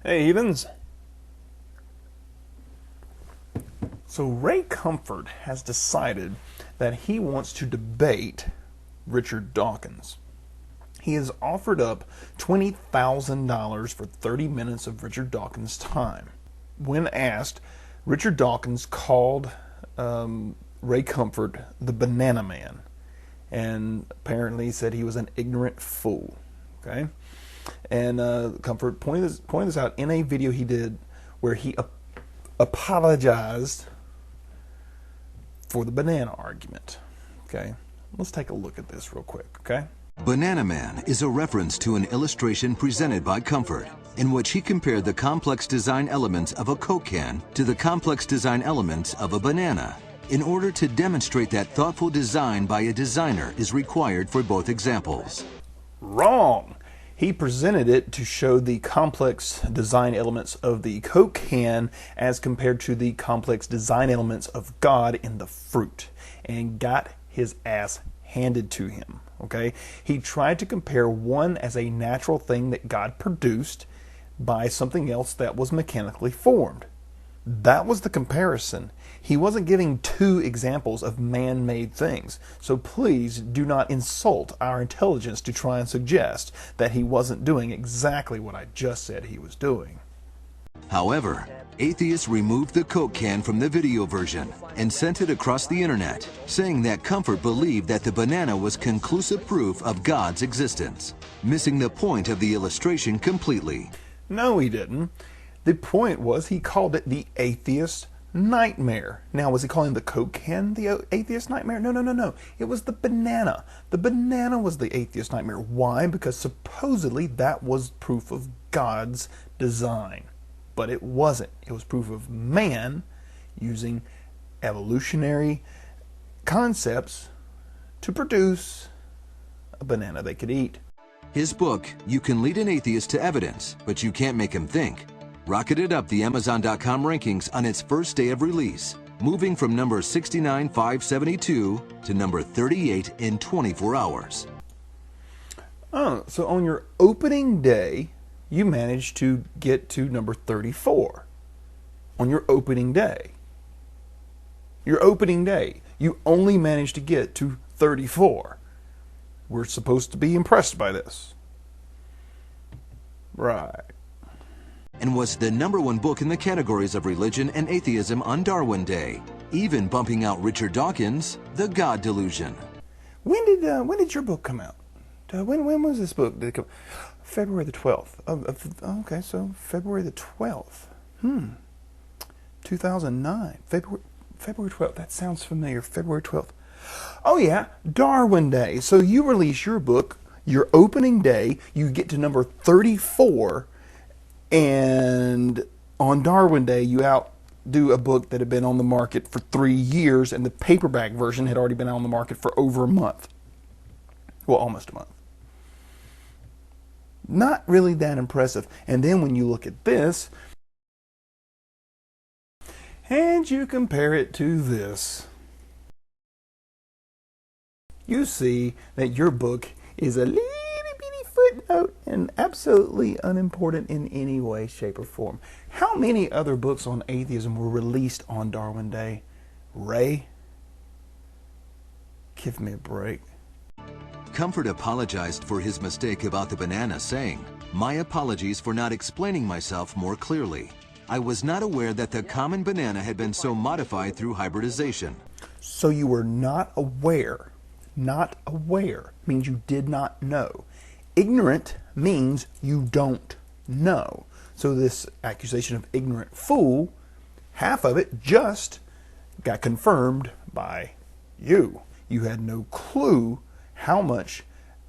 Hey, heathens. So Ray Comfort has decided that he wants to debate Richard Dawkins. He has offered up $20,000 for 30 minutes of Richard Dawkins' time. When asked, Richard Dawkins called Ray Comfort the Banana Man, and apparently said he was an ignorant fool. Okay, and Comfort pointed this out in a video he did where he apologized for the banana argument. Okay, let's take a look at this real quick. Okay. Banana Man is a reference to an illustration presented by Comfort, in which he compared the complex design elements of a Coke can to the complex design elements of a banana, in order to demonstrate that thoughtful design by a designer is required for both examples. Wrong! He presented it to show the complex design elements of the Coke can as compared to the complex design elements of God in the fruit, and got his ass handed to him. Okay, he tried to compare one as a natural thing that God produced by something else that was mechanically formed. That was the comparison. He wasn't giving two examples of man-made things. So please do not insult our intelligence to try and suggest that he wasn't doing exactly what I just said he was doing. However, atheists removed the Coke can from the video version and sent it across the internet, saying that Comfort believed that the banana was conclusive proof of God's existence, missing the point of the illustration completely. No, he didn't. The point was he called it the atheist nightmare. Now, was he calling the Coke can the atheist nightmare? No. It was the banana. The banana was the atheist nightmare. Why? Because supposedly that was proof of God's design. But it wasn't. It was proof of man using evolutionary concepts to produce a banana they could eat. His book, You Can Lead an Atheist to Evidence, But You Can't Make Him Think, rocketed up the Amazon.com rankings on its first day of release, moving from number 69,572 to number 38 in 24 hours. Oh, so on your opening day, you managed to get to number 34. On your opening day. Your opening day, you only managed to get to 34. We're supposed to be impressed by this. Right. And was the #1 book in the categories of religion and atheism on Darwin Day, even bumping out Richard Dawkins' The God Delusion. When did your book come out? When was this book? Did it come? February the 12th. Okay, so February the 12th. 2009. February 12th. That sounds familiar. February 12th. Oh yeah, Darwin Day. So you release your book, your opening day, you get to number 34, and on Darwin Day you outdo a book that had been on the market for 3 years, and the paperback version had already been on the market for over a month. Well, almost a month. Not really that impressive. And then when you look at this, and you compare it to this, you see that your book is a little bitty footnote and absolutely unimportant in any way, shape, or form. How many other books on atheism were released on Darwin Day? Ray? Give me a break. Comfort apologized for his mistake about the banana, saying, "My apologies for not explaining myself more clearly. I was not aware that the common banana had been so modified through hybridization." So you were not aware. Not aware means you did not know. Ignorant means you don't know. So this accusation of ignorant fool, half of it just got confirmed by you. You had no clue how much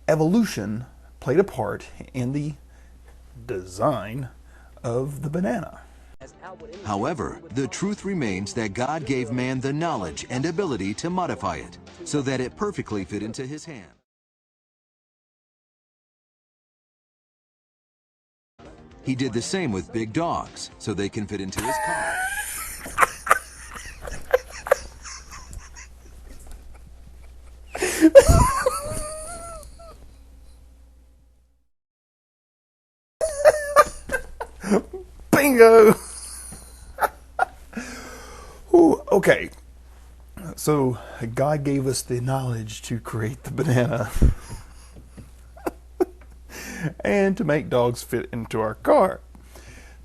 evolution played a part in the design of the banana. However, the truth remains that God gave man the knowledge and ability to modify it, so that it perfectly fit into his hand. He did the same with big dogs, so they can fit into his car. Bingo! Ooh, okay. So, God gave us the knowledge to create the banana and to make dogs fit into our car.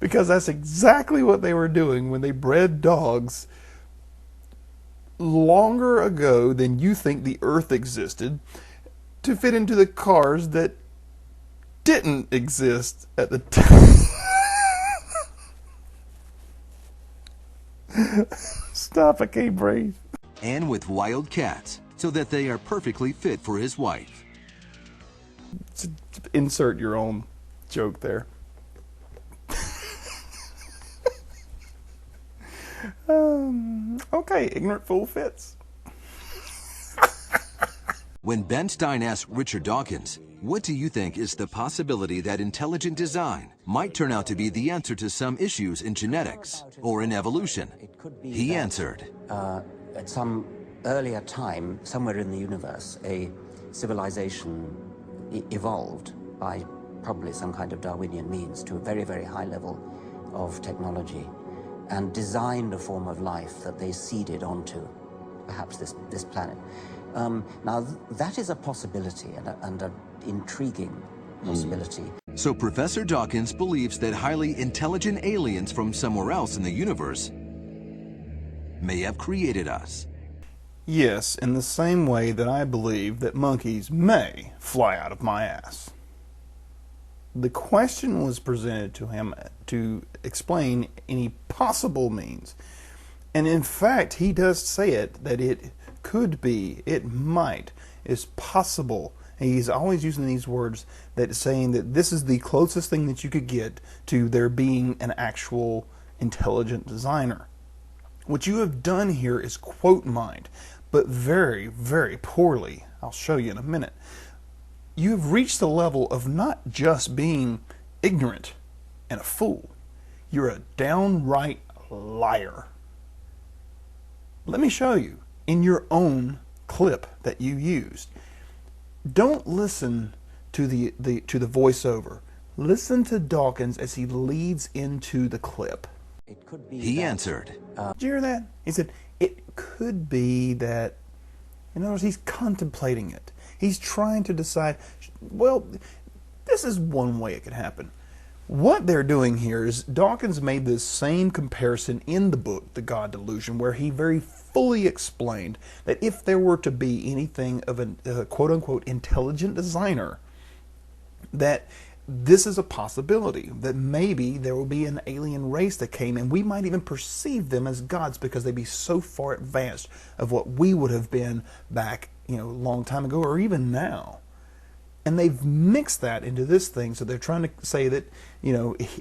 Because that's exactly what they were doing when they bred dogs longer ago than you think the earth existed, to fit into the cars that didn't exist at the time. Stop, I can't breathe. And with wild cats, so that they are perfectly fit for his wife. Insert your own joke there. Okay, ignorant fool fits. When Ben Stein asked Richard Dawkins, what do you think is the possibility that intelligent design might turn out to be the answer to some issues in genetics or in evolution? He answered, at some earlier time, somewhere in the universe, a civilization evolved by probably some kind of Darwinian means to a very, very high level of technology, and designed a form of life that they seeded onto, perhaps this planet. Now, that is a possibility, and an intriguing possibility. So Professor Dawkins believes that highly intelligent aliens from somewhere else in the universe may have created us. Yes, in the same way that I believe that monkeys may fly out of my ass. The question was presented to him to explain any possible means. And in fact, he does say it, that it could be, it might, is possible. And he's always using these words that saying that this is the closest thing that you could get to there being an actual intelligent designer. What you have done here is quote mined, but very, very poorly. I'll show you in a minute. You have reached the level of not just being ignorant and a fool. You're a downright liar. Let me show you in your own clip that you used. Don't listen to the voiceover. Listen to Dawkins as he leads into the clip. It could be He answered, Did you hear that? He said, it could be that, in other words, he's contemplating it. He's trying to decide, well, this is one way it could happen. What they're doing here is Dawkins made this same comparison in the book, The God Delusion, where he very fully explained that if there were to be anything of a quote-unquote intelligent designer, that this is a possibility, that maybe there will be an alien race that came, and we might even perceive them as gods because they'd be so far advanced of what we would have been back, a long time ago, or even now. And they've mixed that into this thing, so they're trying to say that,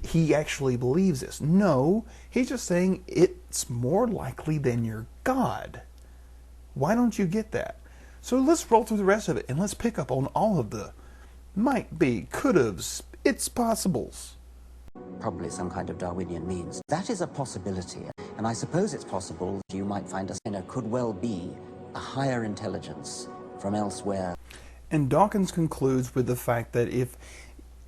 he actually believes this. No, he's just saying it's more likely than your God. Why don't you get that? So let's roll through the rest of it, and let's pick up on all of the might be, could have's, it's possibles. probably some kind of Darwinian means. That is a possibility, and I suppose it's possible that you might find a could well be a higher intelligence from elsewhere. And Dawkins concludes with the fact that if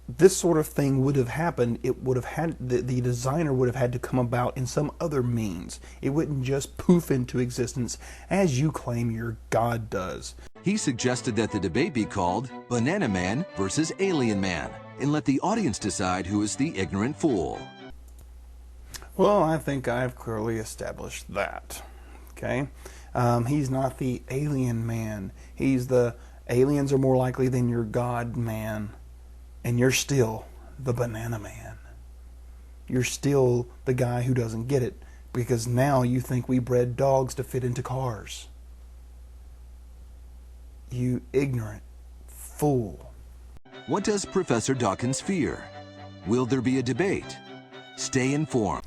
this sort of thing would have happened, it would have had the designer would have had to come about in some other means. It wouldn't just poof into existence as you claim your God does. He suggested that the debate be called Banana Man versus Alien Man, and let the audience decide who is the ignorant fool. Well, I think I've clearly established that. Okay? He's not the alien man. He's the aliens are more likely than your God man. And you're still the banana man. You're still the guy who doesn't get it because now you think we bred dogs to fit into cars. You ignorant fool. What does Professor Dawkins fear? Will there be a debate? Stay informed.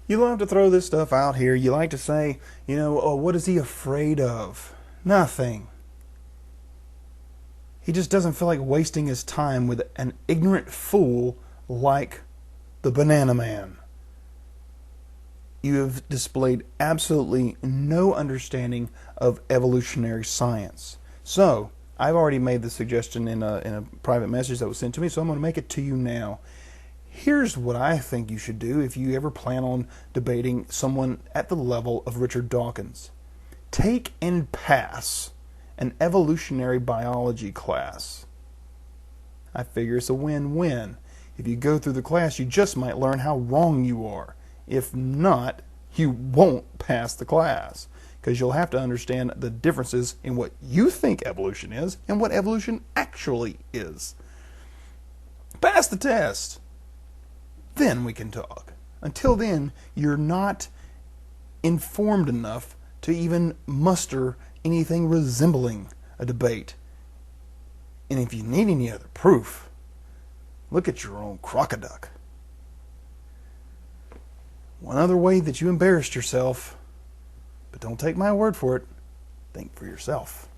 You love to throw this stuff out here. You like to say, oh, what is he afraid of? Nothing. He just doesn't feel like wasting his time with an ignorant fool like the Banana Man. You have displayed absolutely no understanding of evolutionary science. So, I've already made the suggestion in a private message that was sent to me, so I'm going to make it to you now. Here's what I think you should do if you ever plan on debating someone at the level of Richard Dawkins. Take and pass an evolutionary biology class. I figure it's a win-win. If you go through the class, you just might learn how wrong you are. If not, you won't pass the class, because you'll have to understand the differences in what you think evolution is and what evolution actually is. Pass the test. Then we can talk. Until then, you're not informed enough to even muster anything resembling a debate. And if you need any other proof, look at your own crocoduck. One other way that you embarrassed yourself, but don't take my word for it, think for yourself.